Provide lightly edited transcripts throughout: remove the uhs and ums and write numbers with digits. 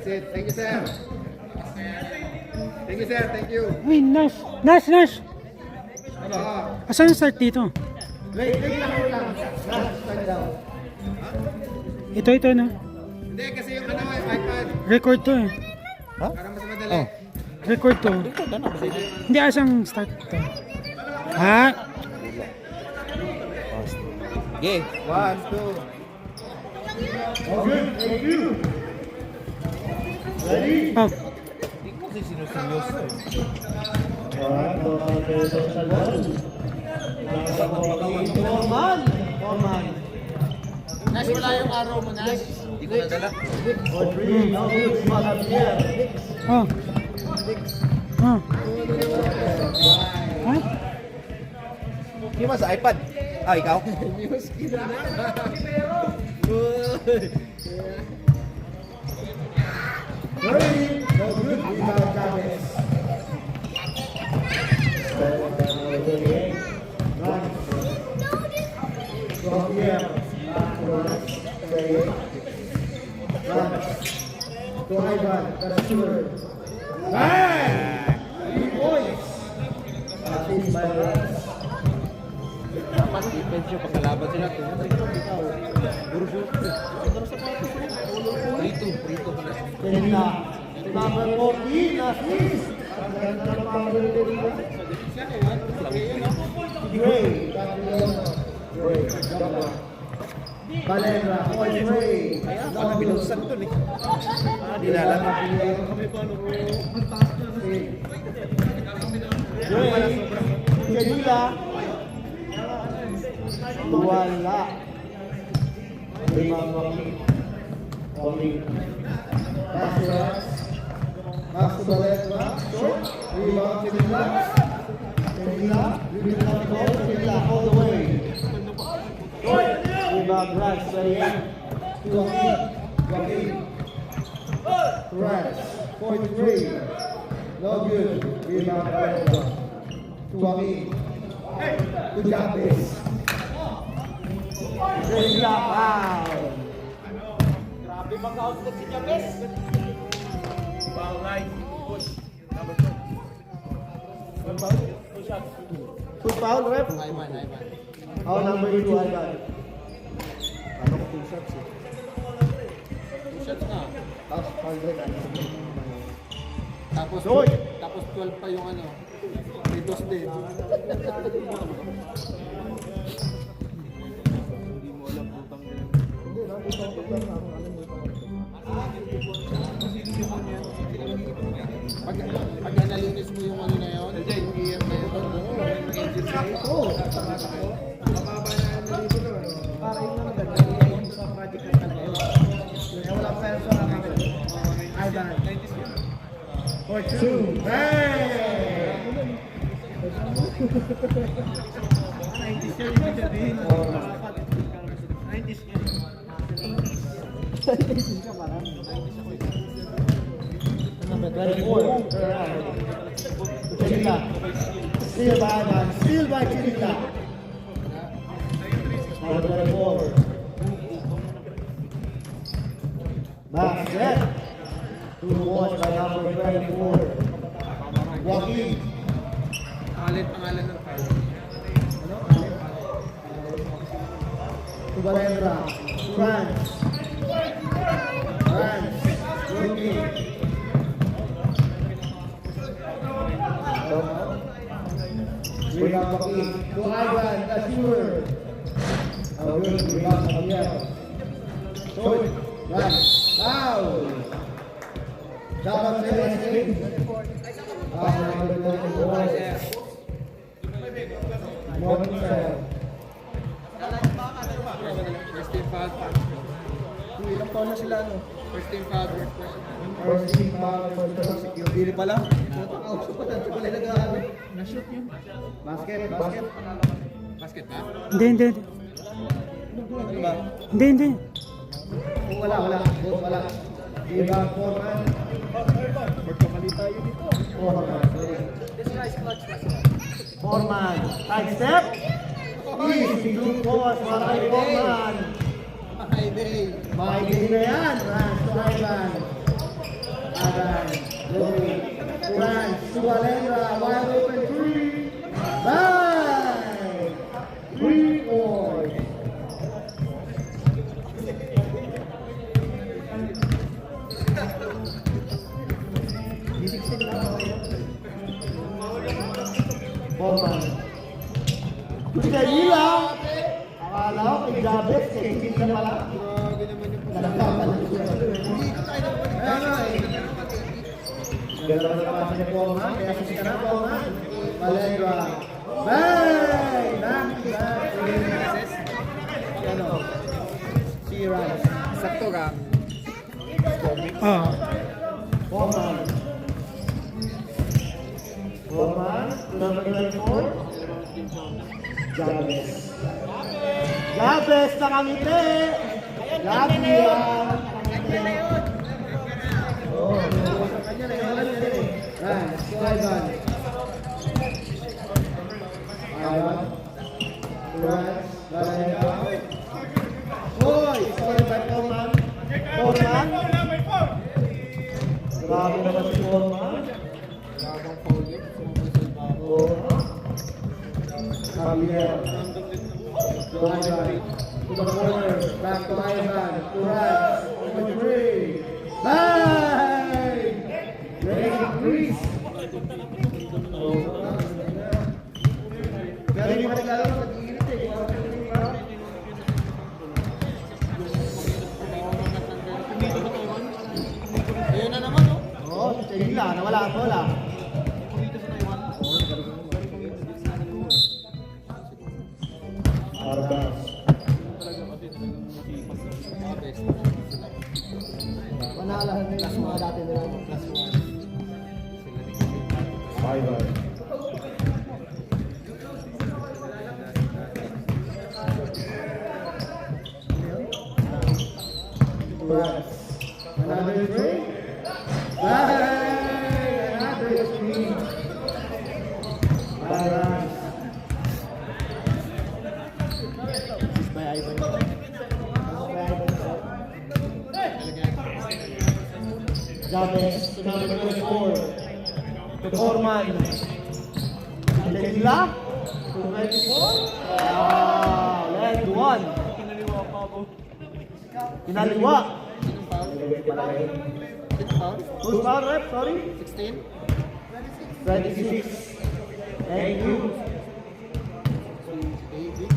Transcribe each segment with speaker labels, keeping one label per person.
Speaker 1: it. Thank you, sir. Thank you, sir. Thank you.
Speaker 2: Uy, Nash! Nash! Nash!
Speaker 1: Ano?
Speaker 2: Asan yung start dito?
Speaker 1: Wait lang. Start down.
Speaker 2: Ito na.
Speaker 1: Hindi, kasi yung ano, yung iPad.
Speaker 2: Record to eh.
Speaker 1: Para mas madali.
Speaker 2: Record to. Hindi, asang start to. Ha?
Speaker 1: Okay. 1, 2. Okay, thank you. Ready?
Speaker 2: Oh.
Speaker 1: Kasi sinuseryoso. Forman.
Speaker 3: Nash, wala yung araw mo, Nash.
Speaker 1: Hindi ko nadala.
Speaker 2: Oh. Oh. Ha?
Speaker 1: Hindi mo sa iPad. Ah, ikaw? Dapat defense yung pagkalaban sila. Puro shoot. 3-2 pala.
Speaker 4: Number 14, Assis. Valera, point Ray.
Speaker 1: Ako binusan dun eh. Dilalang.
Speaker 4: Kedila. Wala. Pass to Valera. Short. Rebound Kedila. Kedila. Kedila all the way. Rebound Rice. Joaquin. Rice. Point three. No good. Rebound Valera. Joaquin. Good job, Base. Kedila. Wow.
Speaker 3: Grabe mag-outlet si Jabez.
Speaker 4: Two foul, ref.
Speaker 3: Ayman.
Speaker 4: Oh, number 2, I got it. Ano ko 2 shots eh.
Speaker 3: 2 shots na.
Speaker 4: Tapos foul rin.
Speaker 3: Tapos,
Speaker 4: Doy!
Speaker 3: tapos 12 pa yung ano. May 2 din. Pag nalinis mo yung ano na yun, yung EM na yun, yung engine sa yun.
Speaker 4: Oo.
Speaker 1: Mababa na ano dito no.
Speaker 4: Para yung mga ganda yung sa project na kanya. Wala pa yung sa mga Ivan. For 2. Hey! 90s yun yung sabihin. 90s yun. 90s ka parang. 90s ako ito. Number 24. Chilita. Steal by Ivan. Steal by Chilita. Number 24. Basket. 2 points by number 24. Joaquin.
Speaker 3: Pangalan ng foul.
Speaker 4: To Valera. France. Rookie. Rebound Joaquin. To Ivan. The shooter. Good. Rebound Javier. Shoot. Right. Foul. Dapat Celeste. Number 24. Monster.
Speaker 3: First team foul.
Speaker 4: Ilang taon na sila, no?
Speaker 3: First team foul.
Speaker 4: First team foul for the security. Dili pala. Out pa tayo pala nag-aano. Na-shoot yun. Basket.
Speaker 3: Basket ba?
Speaker 2: Hindi.
Speaker 4: Ano ba?
Speaker 2: Hindi.
Speaker 4: Oh, wala. Wala. Rebound Foreman. Magkamali tayo dito. Foreman. Side step. Easy 2 points para kay Foreman.
Speaker 3: Friday.
Speaker 4: May game na yan. Rans to Ivan. Adan. Loki. Turan. Sualendra. Wide open 3. Bye. 3 points. Ballman. Kuya Hila. Akala ko kay Jabez, kay Hila pala.
Speaker 3: Grabe naman yung
Speaker 4: Nalakapan. Kaya nga eh. Ganda na pa siya Ballman, kaya sa sika na Ballman. Valendra. Bang! Back! Ano? Si Rice.
Speaker 3: sakto ka.
Speaker 2: Ah,
Speaker 4: Ballman. Ballman. Number 24. Jabez. Jabez nakangiti. Gabi yan. Oh, sa kanya na yun. Right, si Ivan. Ivan. Right, Valenda. Hoy, sorry by Coleman. Coleman. Grabe naman si Coleman.
Speaker 3: Labang foul yun. Sumama sa babo.
Speaker 4: Oh. Javier. To Ivan. To the corner. Back to Ivan. To right. Open three. Bang! Ready, Greece. Galing mo regalo sa pag-iinit eh.
Speaker 3: Ayun na naman, oh.
Speaker 4: Oo, si Hila. Nawala ang bola. Arbas. Panalahan nila sa mga dati nila. Ivan. Another three. Bang! Another three. Arbas. By Ivan. Jabez to number 24. To Corman. Hila. To 24. Leg 1. Kinaliwa. Who's foul, rep? Sorry?
Speaker 3: 16?
Speaker 4: 26. Thank you.
Speaker 3: David.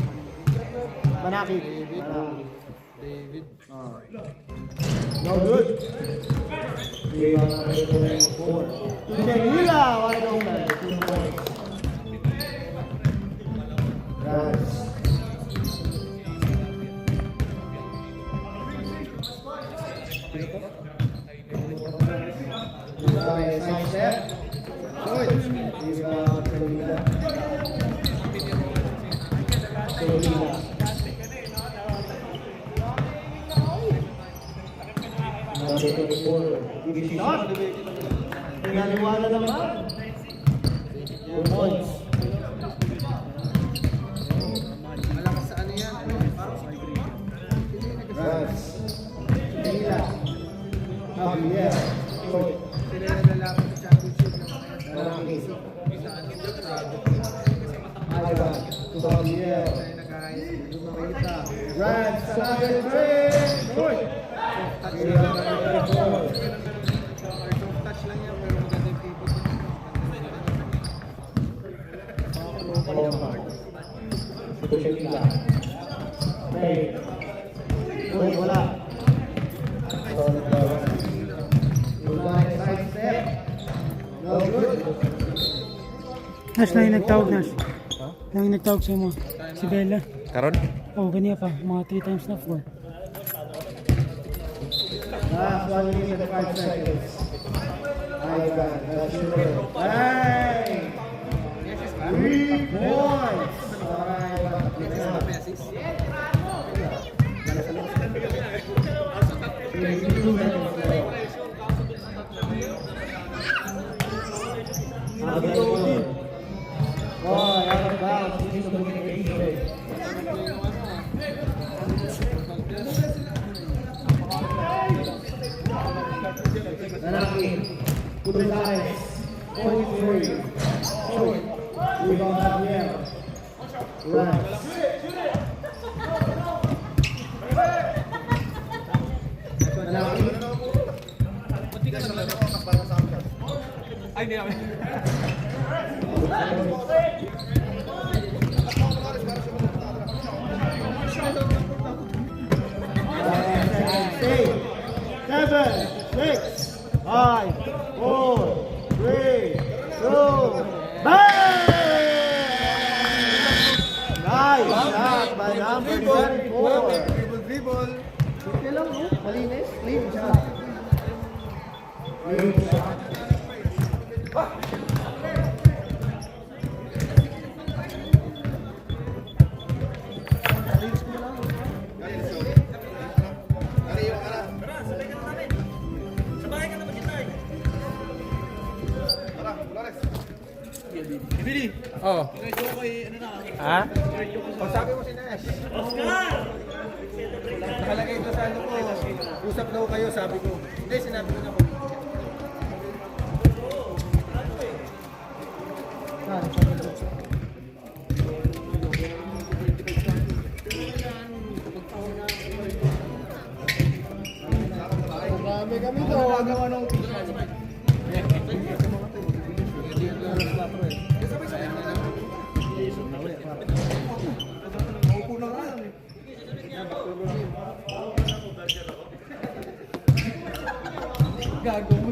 Speaker 4: Manaki.
Speaker 3: David. David.
Speaker 4: No good. Rebound number 24. To Hila. Wide open. 2 points. Right. Side step. Good. Rebound to Hila. To Hila. Number 24. Give shot. Pinaliwala naman. 2 points.
Speaker 3: Malakas sa ano yan? Parang sa
Speaker 4: Ras. Hila. Javier. Short.
Speaker 3: sila na lalaban sa championship.
Speaker 4: Manaki. Ivan. To Javier.
Speaker 3: Lumakita.
Speaker 4: Rans. Another three. Short. Rebound number 4.
Speaker 3: Soft touch lang yan, pero maganda yung pivot.
Speaker 4: Coleman. To Hila. Play. Uy, wala. Side step. No good.
Speaker 2: Nash na yung nagtawag, Nash. Na yung nagtawag sa'yo mo. Si Bella.
Speaker 1: Karon?
Speaker 2: Oh, ganyan pa. Mga 3 times na 4.
Speaker 4: Last 1 minute and 5 seconds. Ivan, that's your bang! 3 points! Alright,
Speaker 3: May assist.
Speaker 4: Oh, out of bounds. He's the winning. Nanaki. Lalaki. Pulsares. Point three. Point. Rebound Javier. Right. Lalaki.
Speaker 1: Ay, hindi namin.
Speaker 4: Stay. 7, 6, 5, 4, 3, 2, bang! Nice shot by number 24.
Speaker 3: Dribble.
Speaker 4: Okay lang, no? Malinis. Clean shot. Clean shot.
Speaker 1: Oh. Ha?
Speaker 3: Sabi mo si Nash. Oscar! Nakalagay ito sa ano ko. Usap daw kayo, sabi ko. Hindi, sinabi ko na po. Marami kami to. Nagawa ng gago mo.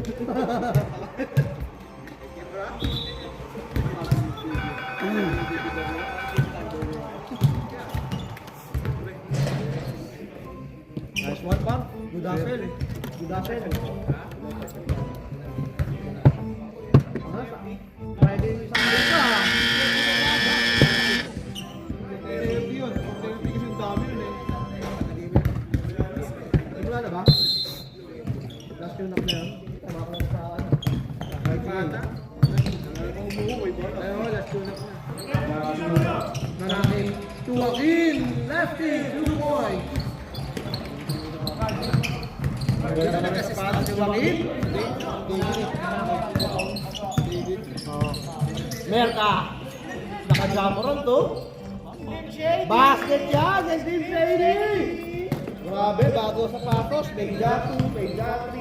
Speaker 4: Nice one, Pang. Good hustle. Good hustle. Pwede yung isang ka.
Speaker 3: Heavy yun. Heavy kasi yung dami yun eh.
Speaker 4: Wala na ba? Last tune up na yun. Tama ko lang sa ano.
Speaker 3: Bata. Umuwi ba? Ayun, last tune up na.
Speaker 4: Marami. Tuwakin. Lefty. 2 points. Tuwakin. Merka. Naka-jumperon to. Basket yan. Yes, Team Shady. Grabe, bago sa patos. May Jatu, may Jatri.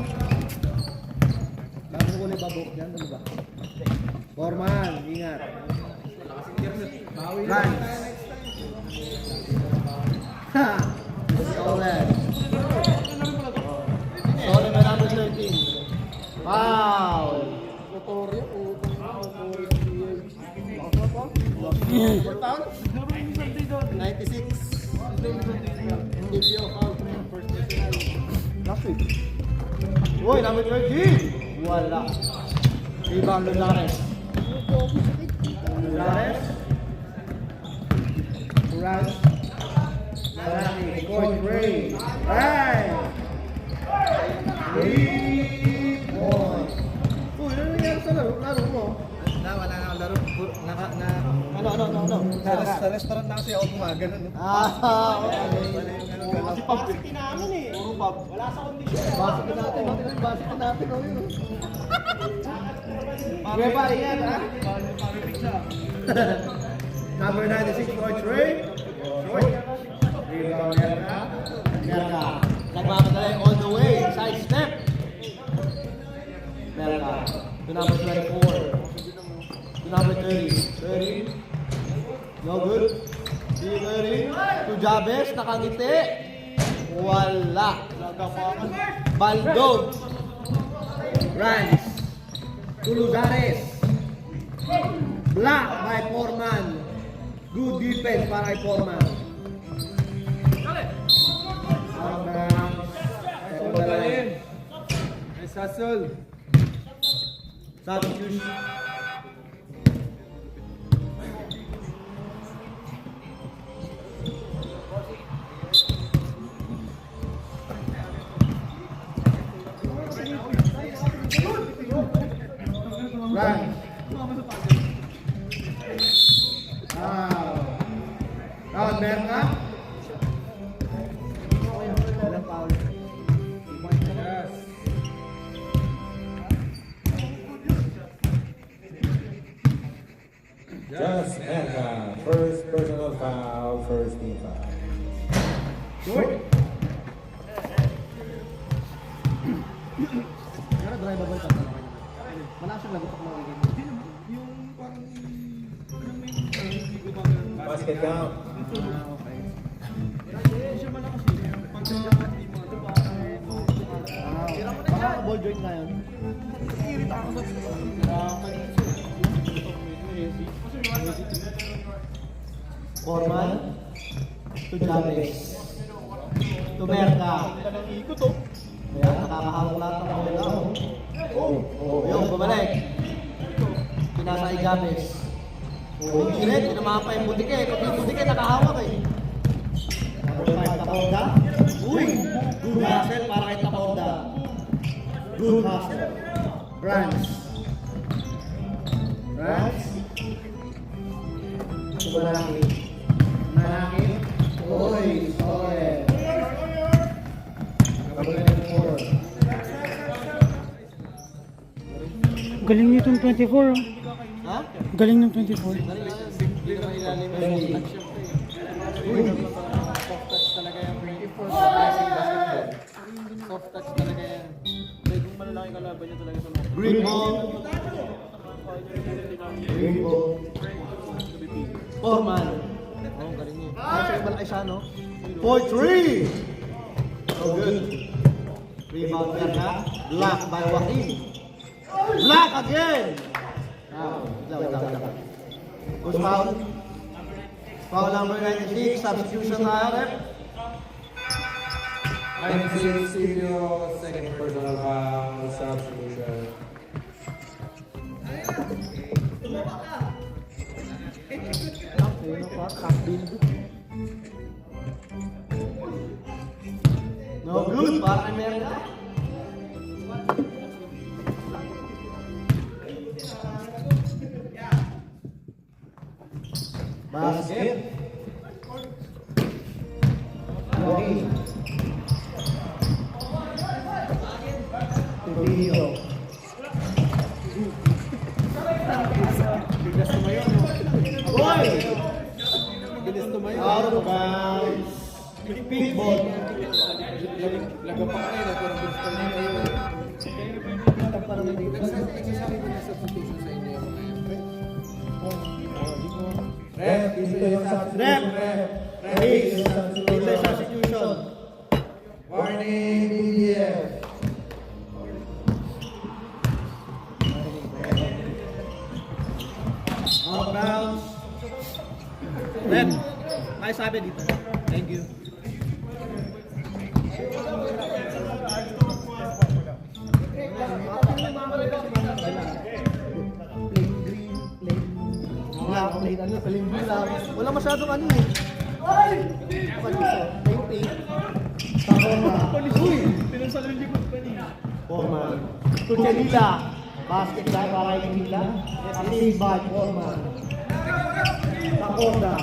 Speaker 4: Bago ko na babok dyan. Ano ba? Forman, ingat. Run. Ha! Solid. Solid na number 13. Foul.
Speaker 3: Motorya, utang na. Motorya.
Speaker 4: 96. DPO foul. Last week. Uy, number 13. Wala. Rebound Lulares. Lulares. Lulares. Lalaki. Court Ray. Right. 3 points. Uy, ano nangyari sa laro mo?
Speaker 3: Wala na ako laro.
Speaker 4: Ano?
Speaker 3: Sa restaurant na kasi ako gumagano.
Speaker 4: Okay.
Speaker 3: Kasi pabrik namin eh. Puro pub. Wala sa kondisyon.
Speaker 4: Basikin natin. Oh, yun. Okay, pare, yan, ha? Number 96, George Ray. Rebound yan, ha? Merka. Nagmamadali all the way. Side step. Merka. To number 24. To number 30. 30. No good. 30. To Jabez. Nakangiti. Wala. Baldog. Rans. To Luzares. Black by Foreman. Good defense para kay Foreman.
Speaker 3: Nice hustle.
Speaker 4: Substitution. Run. Round Merka. Walang foul.
Speaker 3: Yes.
Speaker 5: foul, first team foul.
Speaker 4: Pero drivable ka talaga naman. Malakas yung lagot ako makikita.
Speaker 5: Basket count.
Speaker 4: Okay. Baka ball joint na yun. Forman to James to Merca. Ayan, nakakahawak lahat ng bola. Ayun, bumalik. Pinasa kay James. Shit, pinamahan pa yung butike. Pati yung butike nakahawak eh. Taponda. Uy! Good hustle para kay Taponda. Good hustle. Rans. Rans. Malaki. Malaki. Uy! Sorry.
Speaker 2: Galing nitong 24, oh.
Speaker 4: Ha?
Speaker 2: Galing ng 24.
Speaker 3: Hindi naman ilalim yung soft touch talaga yung 24 sa pressing basketball. Soft touch talaga yan. Kung malalaki kalaban niya talaga sa mga.
Speaker 4: Green ball. Green ball. Foreman.
Speaker 3: Oo, galing niya.
Speaker 4: Ay, sa ibang ay siya, no? 4-3! So good. Rebound Merca. Block by Joaquin. Block again! Wait lang. Push foul. Foul number 96. Substitution na rep.
Speaker 5: 96 studio, second personal foul, substitution.
Speaker 4: No good. Para kay Merca. Basket. Joaquin. Trujillo.
Speaker 3: Bigas tumayo.
Speaker 4: Boy!
Speaker 3: Bilis tumayo.
Speaker 4: Out of bounds. Big ball.
Speaker 3: Laga pa kanina, pero bilis pa rin tayo. Nagsasabi ko na substitution sa inyo yung mga yan.
Speaker 5: Ref, dito yung substitution.
Speaker 4: Release. Ito yung substitution.
Speaker 5: Warning, BDF.
Speaker 4: Out of bounds. Rep. Ay sabi dito. Thank you. Wala masyadong ano eh. Uy! Forman. Tuchelila. Basket na para kay Mila. Assist by Forman. Takonda.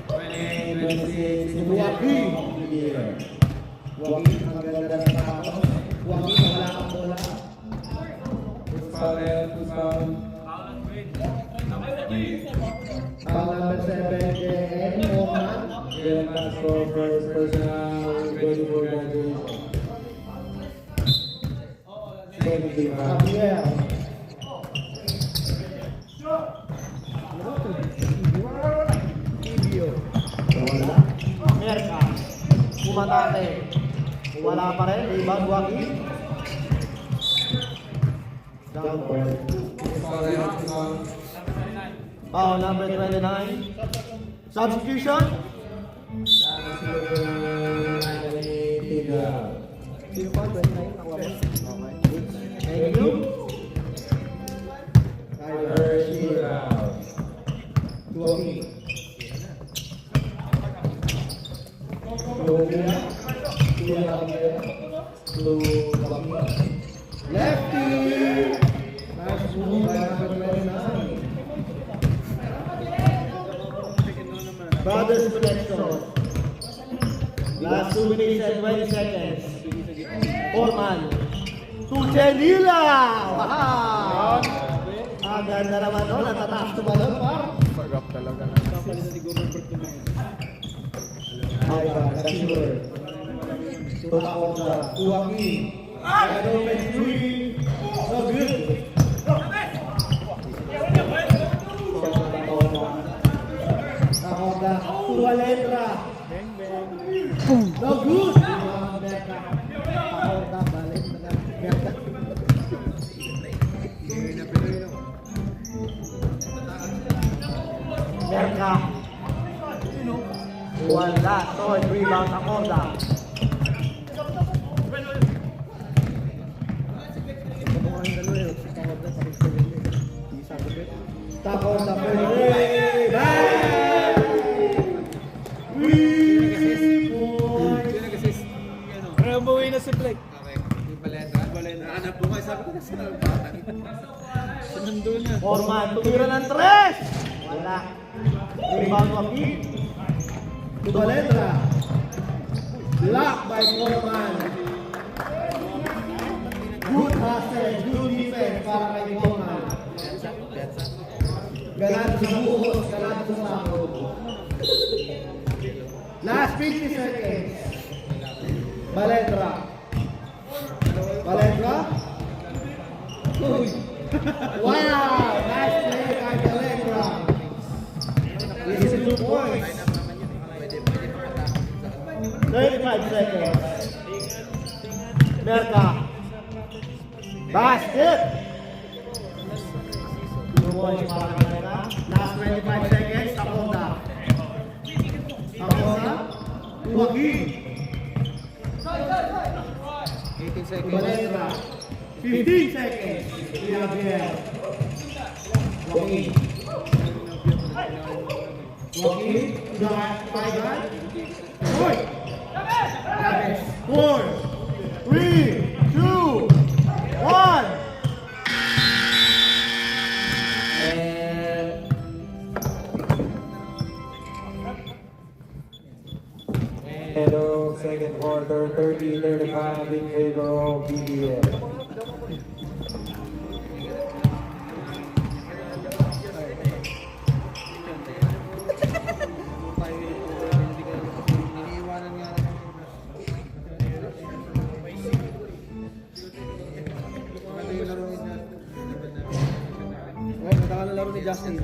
Speaker 5: 26,
Speaker 4: Joaquin. Joaquin ang ganda ng tapos. Joaquin wala kang bola.
Speaker 5: foul, two foul.
Speaker 4: Foul number 7, JN Forman.
Speaker 5: Real pass for first personal, ready for graduation. Second team foul.
Speaker 4: Gabriel. Ibio. Merca. Umatate. Wala pa rin. Rebound Joaquin. Down point. Foul number 29. Substitution. Sino pa? 29? Nakuha mo? Okay. Thank you. Joaquin. Lefty! Nice move by number 29. Brothers connection. Last 2 minutes and 20 seconds. Forman. Tuchelila! Wow! Ang ganda naman, no? Natataas tumalon, par.
Speaker 3: Pagap talaga na.
Speaker 4: Ay, receiver. Total order. Joaquin. Wide open three. No good. Nakoda. Tua letra.
Speaker 2: Boom.
Speaker 4: No good. Nakoda. Balik na lang. Berta. Berka. Wala. Toy. Rebound Nakoda. Takot na pwede. Bye!
Speaker 1: Pero umuwi na si Blake. Okay. Yung Balendra. Hanap ko kayo. Sabi ko na sila. Nandun na.
Speaker 4: Forman, tumira ng tres! Wala. Rebound Joaquin. Tubalendra. Block by Forman. Good hustle, good defense para kay Forman. Ganado sa buhos, ganado sa sakot. Last 50 seconds. Balendra. Balendra. Uy. Wow! Nice play by Balendra. This is 2 points. 35 seconds. Merka. Basket. 2 points para Merka. Last 25 seconds. Taponda. Taponda. Joaquin.
Speaker 1: 18 seconds.
Speaker 4: Balendra. 15 seconds. Javier. Joaquin. Joaquin. Paigan. Point. 4, 3, 2, 1.
Speaker 5: End of second quarter, 30-35 in favor of BDS.
Speaker 3: Laro ni Justin.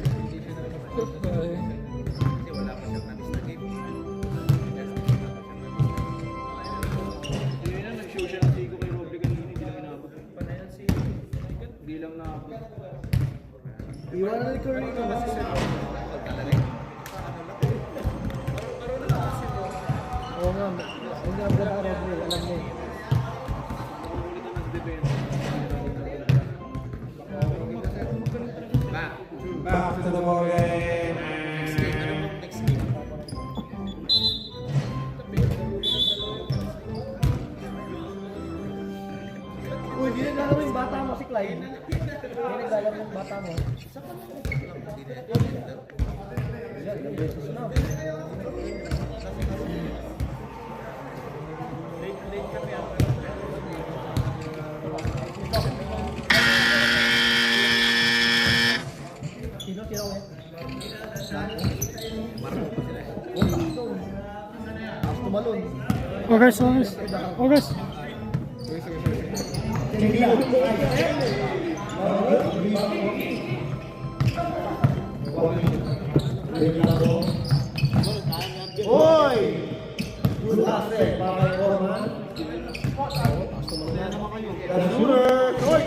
Speaker 3: Iwan na ni Curry ka kasi siya. Oo nga, hindi ang ganda ka rin, alam mo.
Speaker 5: Back to the ball game.
Speaker 3: Uy, hindi naglalaro yung bata mo si Clyde. Hindi naglalaro yung bata mo. Yan, ilang beses na. Sino ulit? Tumalon.
Speaker 2: August, August. August.
Speaker 4: Hoy! Good asset para kay Forman. Shooter! Hoy!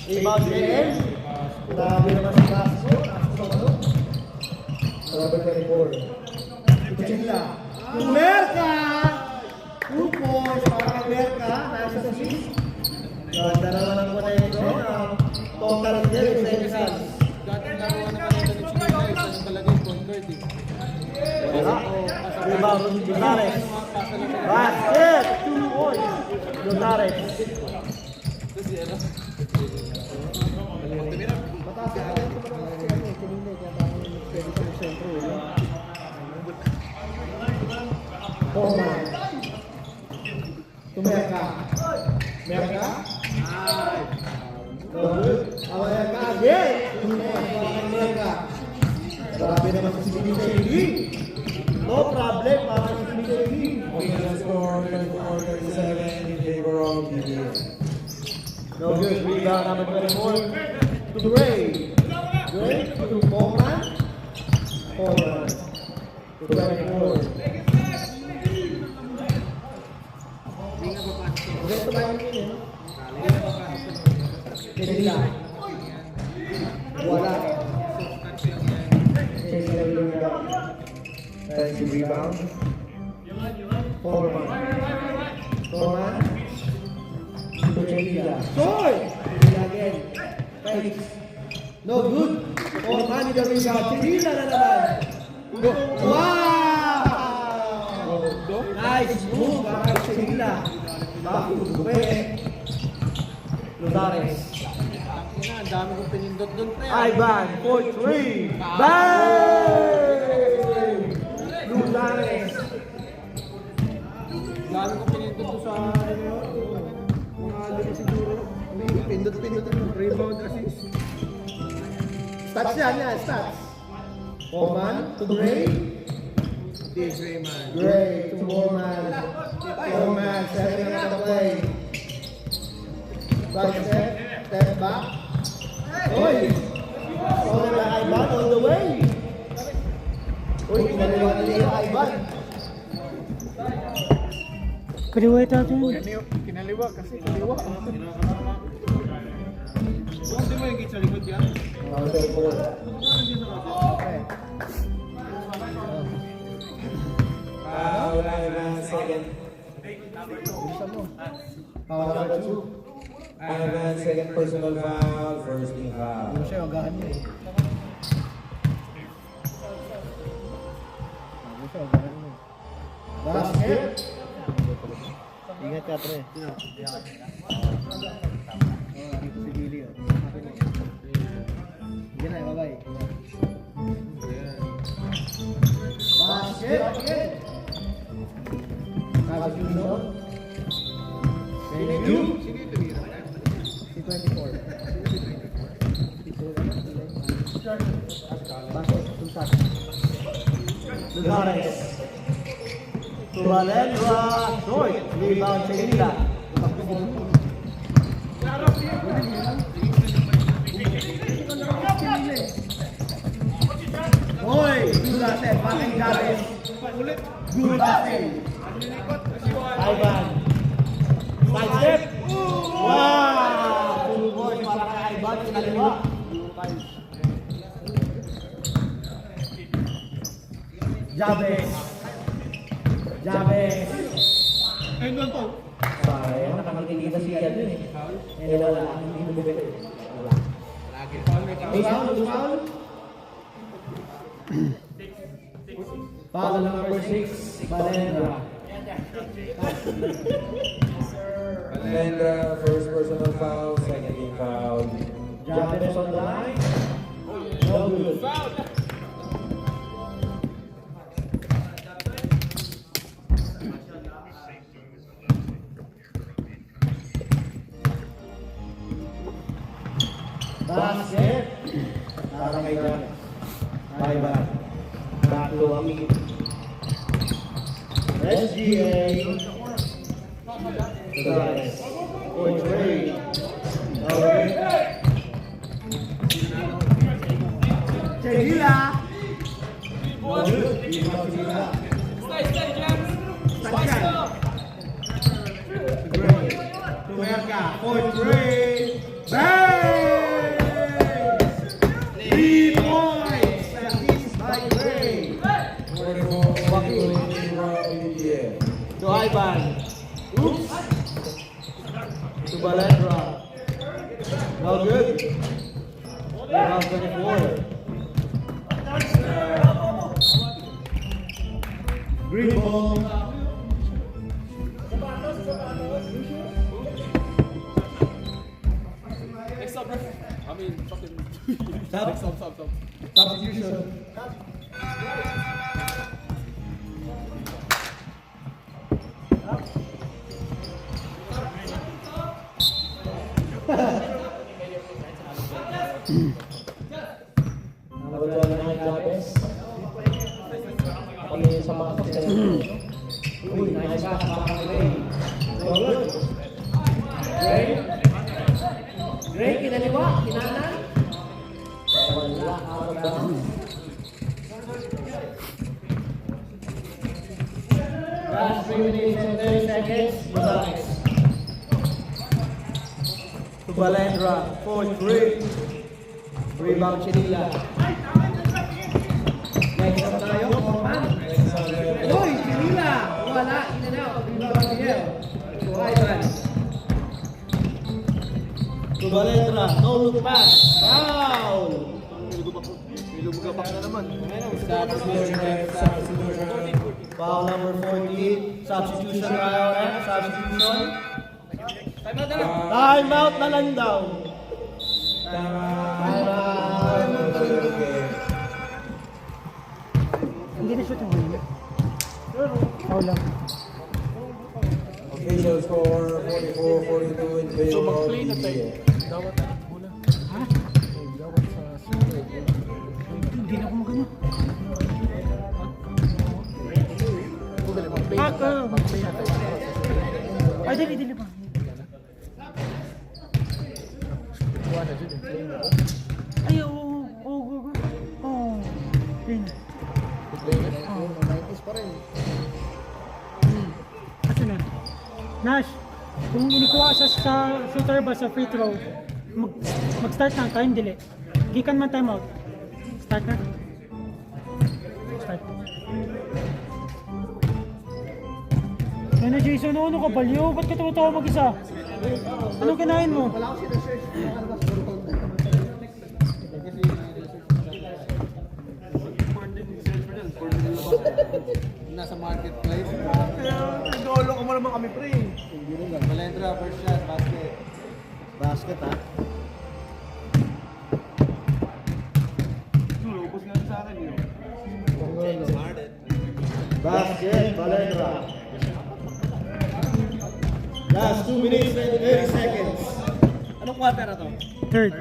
Speaker 4: Rebound JM. Grabe naman si Casco. Grabe 24. Kuchila. Merka! 2 points para kay Merka. Nasa 6. Ganda naman ang connection. Total 0 seconds. Wala. Rebound Donares. Basket! 2 points. Donares. Forman. Merka. Merka. Merka again. Merka. Grabe naman si CBJD. No problem para si CBJD.
Speaker 5: Final score 34-37 in favor of PBA.
Speaker 4: No good. Rebound number 24 to Gray. Gray to Coleman. Coleman to 24. Okay, ito ba yung yun? Kedila. Wala.
Speaker 5: Defensive rebound.
Speaker 4: Coleman. Coleman. To Kedila. Soy! Kedila again. Felix. No good. Coleman with the rebound. Kedila na naman. Wow! Nice move. Bakit Kedila. Bakit Gube. Ludares.
Speaker 3: Ang dami kong pinindot doon, pre.
Speaker 4: Ivan, 4-3. Bang! Ludares.
Speaker 3: Ang dami kong pinindot doon sa mga lima siguro. Pindot-pindot yung rebound assist.
Speaker 4: Stats yan, stats. Coleman to Gray.
Speaker 3: Dave Raymond.
Speaker 4: Gray to Coleman. Coleman, setting up the play. Right step back. Oy! Sorry na Ivan, all the way. Uy, kinaliwa na niya yung Ivan.
Speaker 2: Kaliwa ito ito yun.
Speaker 3: Kinaliwa kasi kaliwa. Hindi mo yung gate sa likod yan?
Speaker 5: Foul, Ivan, second.
Speaker 4: Power number 2.
Speaker 5: Ivan, second personal foul, first team foul.
Speaker 4: Siya, agahan niya eh. Basket. Ingat ka, pre. Si Billy, oh. Sige na, bye-bye. Basket. Tapos yun, no? Thank you. Si 24. Basket, tumsak. Lugares. Tuvalendra. Short. Rebound sa Inila. Hoy! Dudasen. Bakit Gares? Dudasen. Ivan. Side step. Wow! Two boys para kay Ivan. Kinaliwa. Jabez. Jabez.
Speaker 3: Ayun doon po.
Speaker 4: Sayang, nakakikita si Ian dun eh. Eh, wala. Hindi mo bibili. Wala. Foul? Foul number 6, Valendra.
Speaker 5: Alendra, first personal foul, second team foul.
Speaker 4: Jabez on the line. No good. Basket. Para kay Jabez. Bye-bye. Back to Ami. SGA. Lugares. Point three. Okay. Tegila. Tumerka. Point three. Bang! 3 points. Assist by Gray.
Speaker 5: 44 in favor of PBA.
Speaker 4: To Ivan. Oops. To Valendra. No good. Rebound 24. Green ball. Stop. Substitution. Number 29, Jabez. Balendra, 4-3. Rebound Chinila. Next up tayo, Orman. Uy, Chinila! Wala, in and out. Rebound Chinila. Ivan. To Balendra, no look pass. Foul!
Speaker 3: Nilugapak na naman.
Speaker 4: Foul number 40. Substitution tayo. Substitution. Time out na lang daw.
Speaker 2: Hindi na shoot yung huli. Foul lang.
Speaker 5: Official score 44-42 in favor of PBA.
Speaker 2: Ha? Hindi na ako magano. Ay, dili pa. Ay, oo. Oo. Yun. Kasi na. Nash, kung inikuha sa shooter ba sa free throw, mag-start na, time delay. Gikan man time out. Start na. Start. Ano Jason, ano ka baliw? Ba't ka tumatawa mag-isa? Anong kinain mo?
Speaker 3: Nasa marketplace. Nag-olo ko mo naman kami, pre. Balendra, first shot, basket.
Speaker 4: Basket ha.
Speaker 3: Lupos nga sa akin yun.
Speaker 4: Basket, Balendra. Last 2 minutes and 30 seconds.
Speaker 3: Anong quarter na to?
Speaker 2: Third.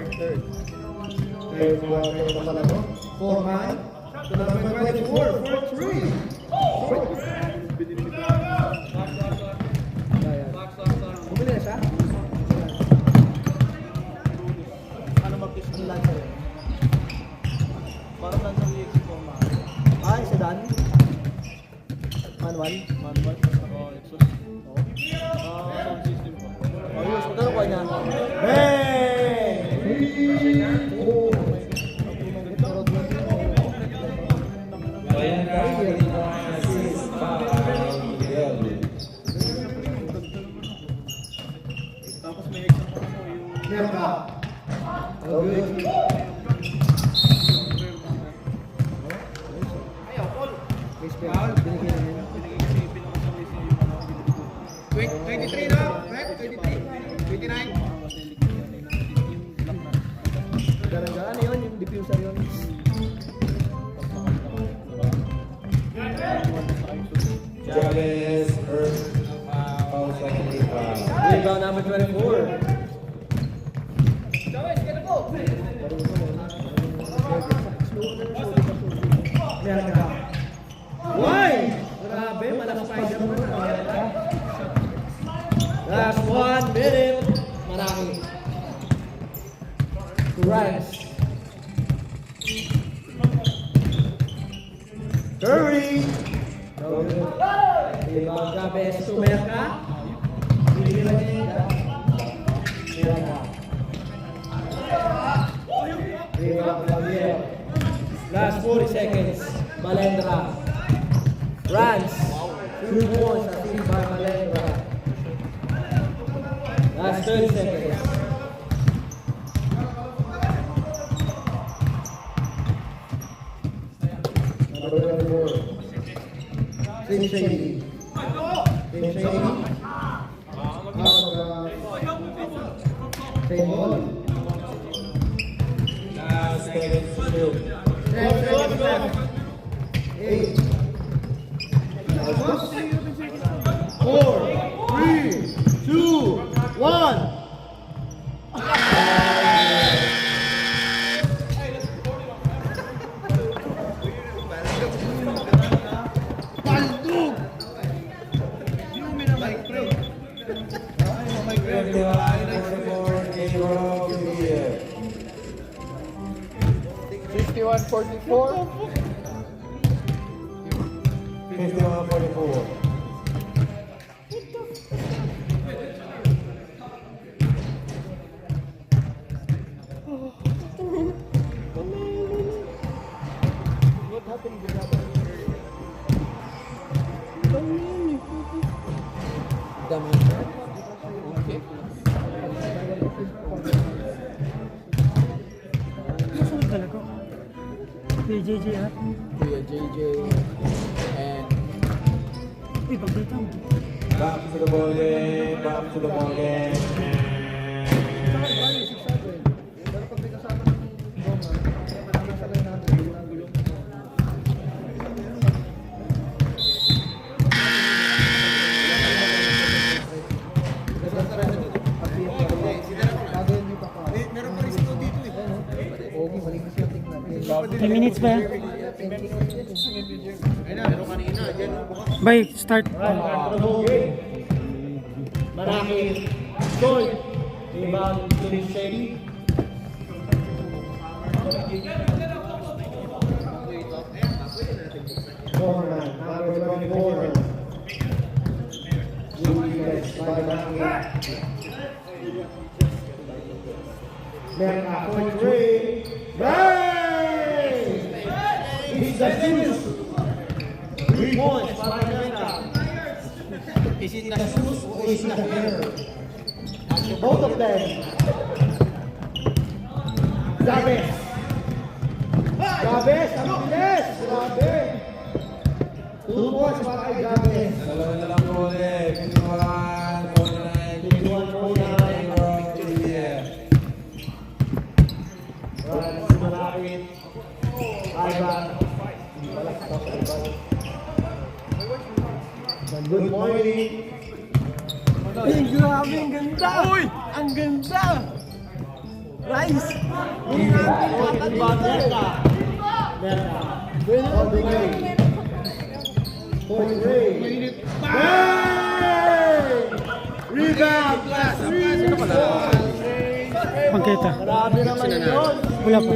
Speaker 4: Third quarter na pala to. 4-man. To number 24, 4-3.
Speaker 3: Bumili na siya?
Speaker 4: Ano mag-kiss ng lunch sa'yo? Parang lang sa VX ko ma. Ay, si Dan? Manual? Manual? Oo, exhaust. Oo. Sound system po. Ayos, magkano ko niya? Hey!
Speaker 3: Wait, 23 na? Right? 23? 29?
Speaker 4: Ano yun? Yung diffuser yun.
Speaker 5: Chavez, first foul, second foul.
Speaker 4: Rebound number 24. Why? Grabe, malakas Spider-Man. Last 1 minute. Marami. Rice. Curry. Rebound Chavez to Merca. Last 40 seconds. Balendra. Runs. 2 points achieved by Balendra. Last 30 seconds.
Speaker 5: Number 24.
Speaker 4: Tim Shady. Tim Shady. Same ball.
Speaker 5: Last seconds to shoot.
Speaker 4: 10 seconds left. 8. 4, 3, 2, 1.
Speaker 3: Baldog! Yung minamike, pre.
Speaker 5: 51-44. 51-44.
Speaker 2: Kuya JJ ha?
Speaker 1: Kuya JJ, and
Speaker 2: Uy, pagdito mo.
Speaker 5: Back to the ball game. Back to the ball game.
Speaker 3: Pero pag may kasama ng Roma, maraming sa line natin, ang gulo. Meron pa rin sito dito eh. Okay, malinis yung tingnan.
Speaker 2: 10 minutes ba? Bye, start.
Speaker 4: Maraki, Joy, rebound to Shady. Corner, number 24. Defense by Maraki. Merka, point three. Bang! He's the finish. 3 points para Merka. Is it the shoes or is it the hair? Both of them. Gabes. Gabes, ang bilis. Grabe. 2 points para kay Gabes.
Speaker 5: Dalawa na lang po ulit. 51-49. Yeah.
Speaker 4: Francis malapit. Ivan. Good morning.
Speaker 1: ay, grabe, ang ganda! Uy! Ang ganda! Rice!
Speaker 4: Merka. All the way. Point three. Bang! Rebound.
Speaker 2: Pagkita.
Speaker 4: Grabe naman yun.
Speaker 2: Wala pa.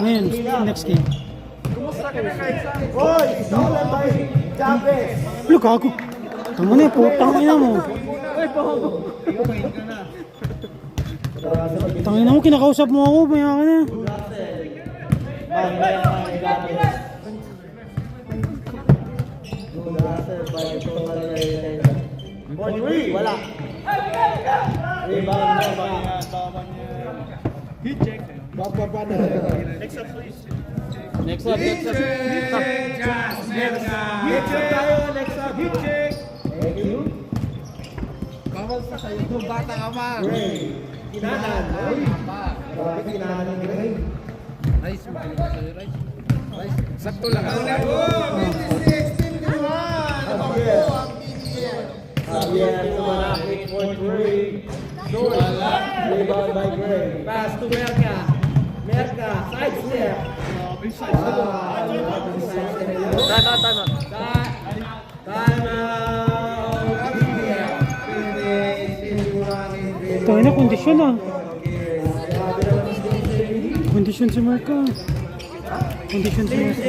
Speaker 2: Ngayon, next game.
Speaker 4: Oy, stolen by Chavez.
Speaker 2: Look ako. Tama na, putang ina mo. Tangina mo, kinakausap mo ako, maya ka na.
Speaker 4: Wala. Rebound na.
Speaker 1: Hit check.
Speaker 3: Next up.
Speaker 1: Next up.
Speaker 3: Hit check tayo, next up. Hit check.
Speaker 4: Thank you.
Speaker 3: Bawal sa kayo. Kung bata ka pa.
Speaker 4: Ray. Kinahan. Grabe, kinahan ng Ray.
Speaker 3: Rice, magaling ka sa'yo, Rice. Rice. Sakto lang.
Speaker 4: Javier Tumanakit for three. Rebound by Gray.
Speaker 1: Pass to Merka. Merka, side step. Time out.
Speaker 2: Tangina, kondisyon ah. Kondisyon si Marco. Kondisyon si Marco.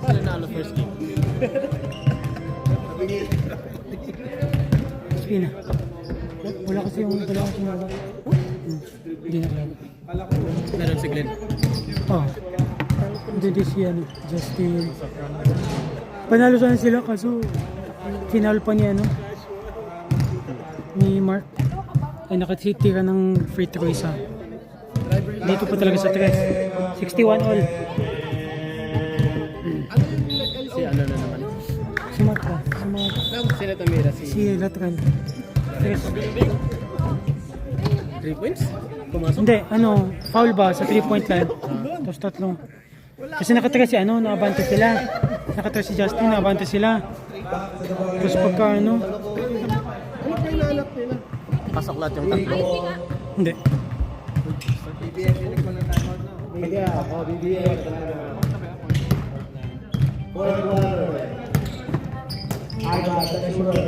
Speaker 1: Nanalo first game.
Speaker 2: Sige na. Wala kasi yung dalawa ko sinawa. Hindi na kaya.
Speaker 1: Meron si Glenn.
Speaker 2: Oh. Hindi si ano, Justin. Panalo sana sila kaso final pa niya ano ni Mark ay nakatira ng free throw isa. Dito pa talaga sa 3. 61 all.
Speaker 1: Si ano na naman.
Speaker 2: Si Mark ba? Si Mark.
Speaker 1: Sila Tamira,
Speaker 2: Si Latran.
Speaker 1: 3 points? Pumasok?
Speaker 2: Hindi, ano, foul ba sa 3-point line? Tapos tatlong. Kasi nakatira si ano, naabante sila. Nakatira si Justin, naabante sila. Tapos pagka ano,
Speaker 1: Pasok lahat yung tatlo.
Speaker 2: hindi.
Speaker 4: BBL. Oh, BBL. Fourth quarter. Ivan, the shooter.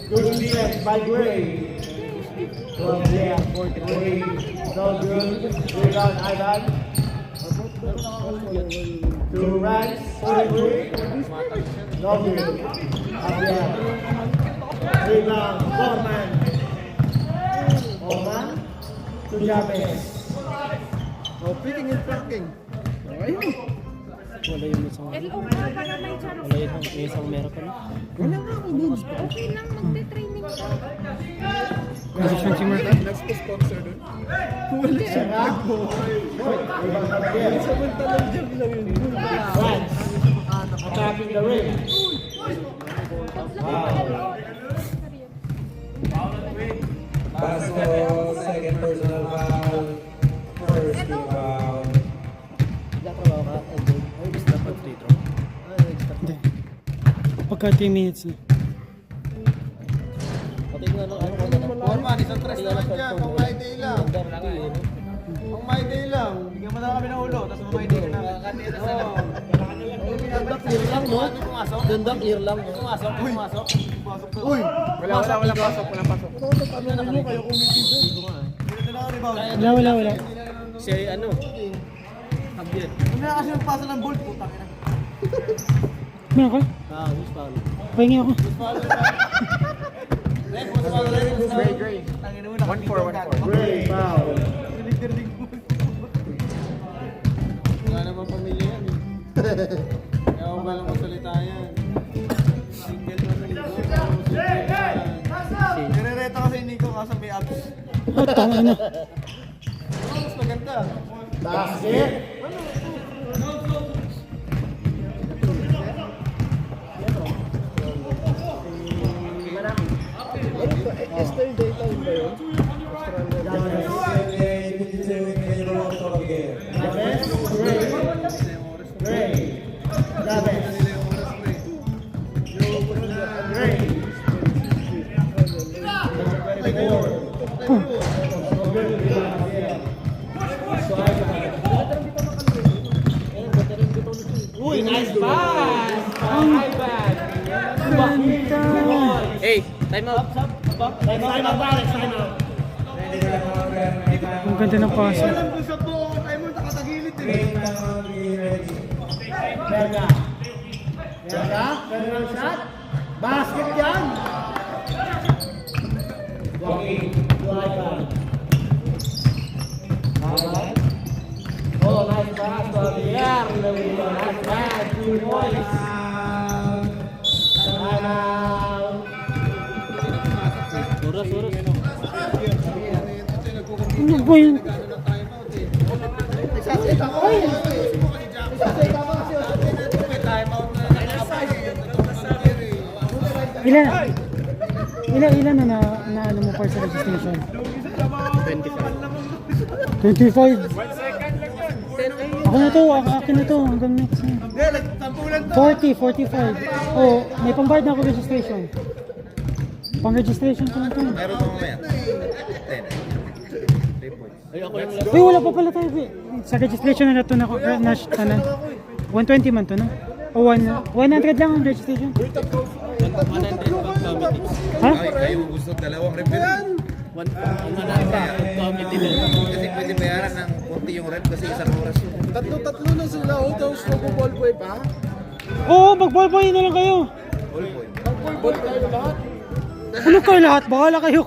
Speaker 4: Good defense by Gray. Well, yeah, for Gray. So good. Rebound, Ivan. Two right, 43. No good. Javier. Rebound, Foreman. Foreman to Chavez.
Speaker 3: Oh, picking and tracking.
Speaker 1: Wala yung isang...
Speaker 6: LO ka para may chance.
Speaker 1: Wala yung isang meron ka na.
Speaker 6: Okay lang, magte-training ka.
Speaker 2: Position si Mark.
Speaker 3: Nagpa-sponsor doon. Wala siya. Samantalang job lang yun.
Speaker 4: France. Attacking the ring.
Speaker 5: Basco, second personal foul. First team foul.
Speaker 2: Hindi. Pagka 3 minutes na.
Speaker 3: Forman, isang tres naman dyan. Pang my day lang. Pang my day lang. Bigyan mo na kami ng ulo. Tapos my day ka namin.
Speaker 4: Gandang year lang, no? Gandang year lang, no?
Speaker 3: Pumasok. Uy! Wala pasok. Walang pasok.
Speaker 2: Wala.
Speaker 1: Si ano? Javier.
Speaker 3: Hindi na kasi magpasa ng bolt. Putang ina.
Speaker 2: Meron ka? Pahingi ako.
Speaker 3: Gray. Tangina mo na. 1-4.
Speaker 4: Gray foul.
Speaker 3: Wala naman pamilya yan eh. Ewan ba lang magsalita yan. Single naman ito. Nire-reta kasi ni Nico kaso may abs.
Speaker 2: Tama na.
Speaker 3: Mas maganda.
Speaker 4: Basket. Uy, nice pass!
Speaker 1: Hey, time out.
Speaker 4: Time out, Alex, time out.
Speaker 2: Ang ganda ng pass.
Speaker 3: Alam ko sa to. Tayo mo nakatagilid eh.
Speaker 4: Berga. Berga shot. Basket yan! Walking. Oh, nice pass to Javier. Nice pass. 2 points.
Speaker 1: Suras.
Speaker 2: Ano ba yun? Ilan na ano mo for sa registration? 25. Ako na to, akin na to, hanggang next na. 40, 45. Oh, may pambayad na ako registration. Pang registration ko lang to.
Speaker 3: Meron pa mamaya. 10.
Speaker 2: Uy, wala pa pala tayo. Sa registration na nato na ako. 120 man to, no? O 100 lang ang registration.
Speaker 1: 100 committee.
Speaker 2: Ha?
Speaker 3: Kayo gusto dalawang referee.
Speaker 1: 100 committee din.
Speaker 3: Kasi pwede bayaran ng konti yung rent kasi isang oras yun. Tatlo na sila. Tapos mag-ballboy pa.
Speaker 2: Oo, mag-ballboy na lang kayo.
Speaker 3: Ballboy kayo lahat.
Speaker 2: Ano kayo lahat? Bahala kayo.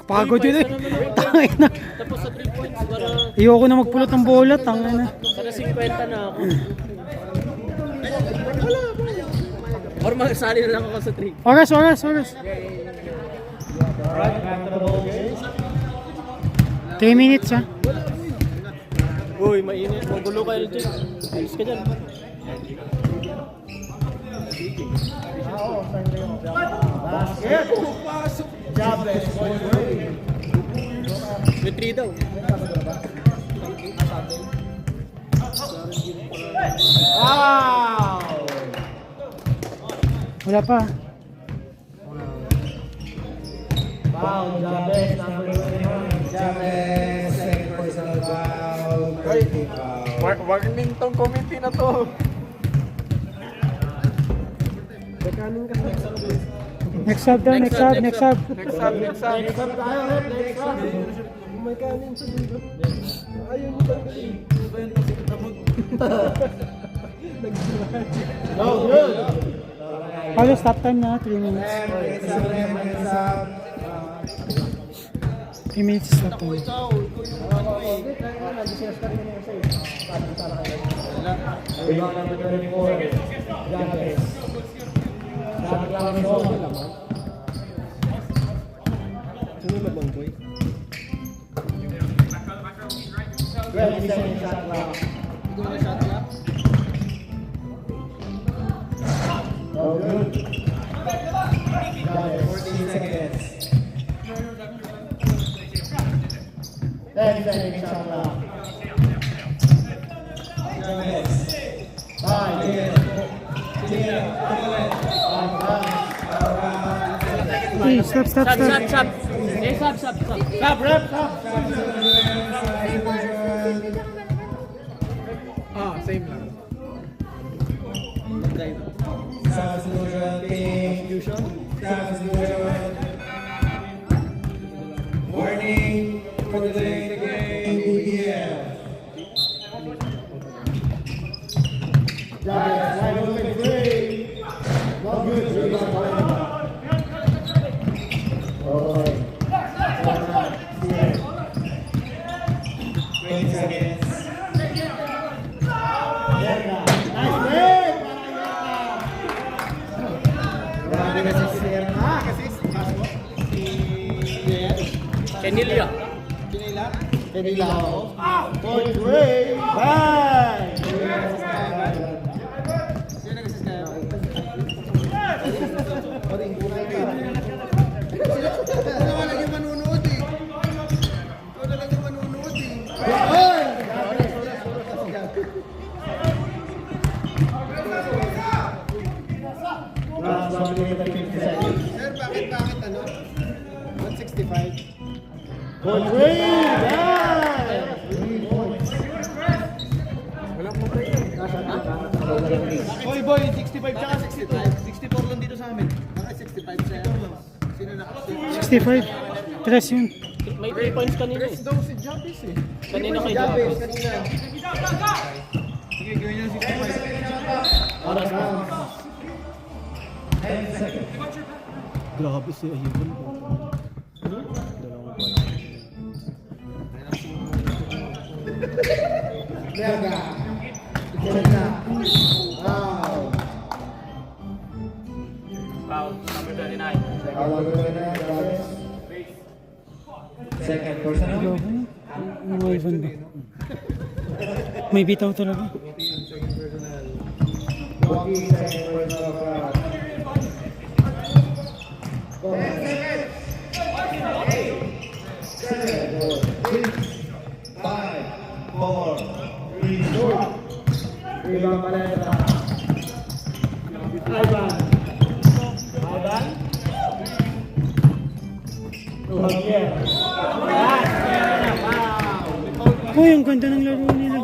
Speaker 2: Pagod yun eh. Tangay na.
Speaker 1: Tapos sa 3 points para
Speaker 2: Ayoko na magpulot ng bola. Tangay na.
Speaker 1: 50 na ako. Or magsali na lang ako sa 3.
Speaker 2: Oras. 3 minutes ha.
Speaker 1: Uy, mainit. Magulo ka LJ. Ayos ka dyan.
Speaker 4: Basket. Jobless.
Speaker 1: May 3 daw.
Speaker 4: Wow!
Speaker 2: Wala pa.
Speaker 4: Foul, Jobless, number 21.
Speaker 5: James, second personal foul. Third team foul.
Speaker 3: Warning tong committee na to.
Speaker 2: Next sub daw, next sub.
Speaker 3: Next up.
Speaker 4: Next up tayo, Rep. Next up. No, good.
Speaker 2: Paulo, stop time na. 3 minutes. 3 minutes stop time.
Speaker 5: Rebound number 34, Jabez. Shot clock is on.
Speaker 3: Sino naman, boy?
Speaker 5: 20-second shot clock.
Speaker 3: Ikaw na shot clock?
Speaker 5: No good. Jabez, 14 seconds. 10-second shot clock. Jabez. 5, 10,
Speaker 2: Okay, stop.
Speaker 1: Stop. Eh, stop.
Speaker 2: Stop, rep, stop.
Speaker 1: Same lang.
Speaker 5: Substitution team. Substitution. Warning for the delay in the game. EPL. Jabez, wide open three. Not good. Rebound Palembang. Okay. 20 seconds. Grabe na si Serna.
Speaker 1: Canilio.
Speaker 5: Kanila ako.
Speaker 4: Point Ray. Bang!
Speaker 3: Ito naman lang yung manunood eh. Ito na lang yung manunood eh.
Speaker 5: Last 1 minute and 50 seconds.
Speaker 3: Sir, bakit ano? 165.
Speaker 4: Point Ray. Bang!
Speaker 3: Boy, boy, 65 tsaka 62. 64 lang dito sa amin. Bakit 65 sa'yo? Sino na?
Speaker 2: 65. Tres yun.
Speaker 1: May 3 points kanina eh.
Speaker 3: Daw si Jabez eh.
Speaker 1: Kanina kay
Speaker 3: Jabez,
Speaker 1: Jabez.
Speaker 3: kanina. Sige, gawin niyo 65.
Speaker 5: Oras na. 10 seconds.
Speaker 4: Grabe si Ayun.
Speaker 5: Merda. Serna. Wow.
Speaker 1: Foul, number 39.
Speaker 5: Awal na Jabez. Second personal.
Speaker 2: May Ivan ba? May bitaw talaga.
Speaker 5: 40 second personal foul. 5, 4, 3, 2. Rebound Palembang. Ivan. Javier.
Speaker 2: Uy, ang ganda ng laro nila.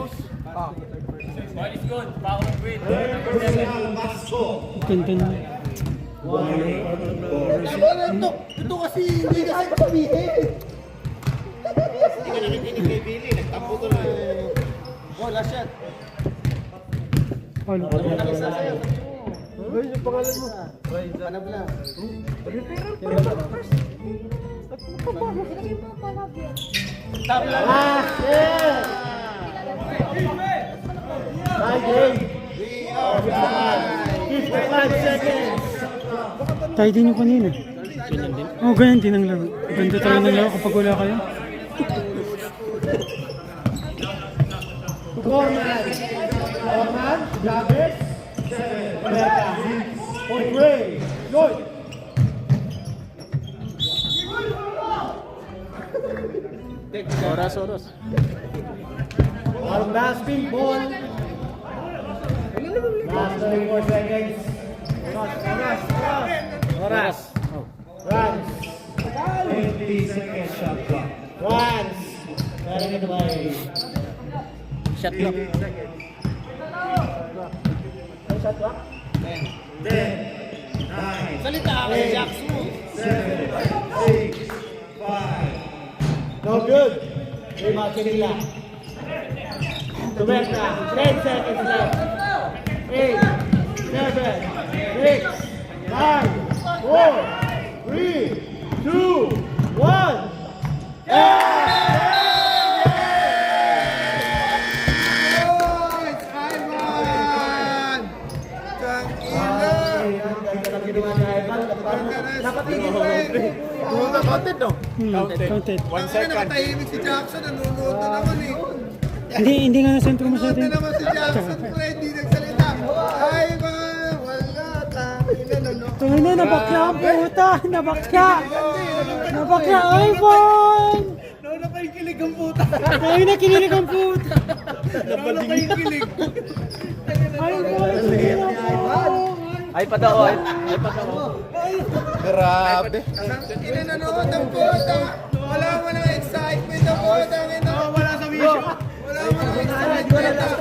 Speaker 5: Personal basket.
Speaker 2: Ang ganda na.
Speaker 3: Ito kasi, hindi kasi sabihin. Oh, last shot.
Speaker 2: All.
Speaker 3: Uy, yung pangalan mo. Hanap lang.
Speaker 6: Ilagay mo pala yan.
Speaker 3: Top lang.
Speaker 4: Tie game.
Speaker 3: 55 seconds.
Speaker 2: Tayo din yung kanina. Oh, ganyan din ang laro. Ganda talaga ng laro kapag wala kayo.
Speaker 4: Orman. Jabez. 7. Merda. Point Ray. Lloyd.
Speaker 1: Oras.
Speaker 4: Parang last ping ball.
Speaker 5: Last 34 seconds.
Speaker 1: Oras.
Speaker 5: Runs. 50 seconds shot clock.
Speaker 4: Runs. Carrying it away.
Speaker 1: Shot clock.
Speaker 5: 10, 9,
Speaker 3: Salita ka kay Jackson.
Speaker 5: 7, 6, 5.
Speaker 4: No good. Rebound Canila. Tumerta. 10 seconds left. 8, 7, 6, 5, 4, 3, 2, 1.
Speaker 3: Oh, it's 5-1.
Speaker 1: no?
Speaker 2: Counted.
Speaker 1: 1
Speaker 3: Ang
Speaker 1: second.
Speaker 3: natahimik si Jackson, nanonood na naman eh.
Speaker 2: Hindi nga nasentro mo sa
Speaker 3: Nanonood na
Speaker 2: atin.
Speaker 3: naman si Jackson, pre, hindi nagsalita. Ay, wala, tangina, nanonood.
Speaker 2: Tuloy na, nabakla ang puta! Nabakla! Nabakla! iPhone!
Speaker 1: Nauna pa yung kilig ang puta.
Speaker 2: Ay, nakililig ang puta!
Speaker 1: Nauna pa yung kilig.
Speaker 2: iPhone!
Speaker 1: iPad ako. iPad ako. Grabe.
Speaker 3: Ina, nanonood ang puta. Wala mo ng excitement ang puta. Wala sa video. Wala mo ng excitement.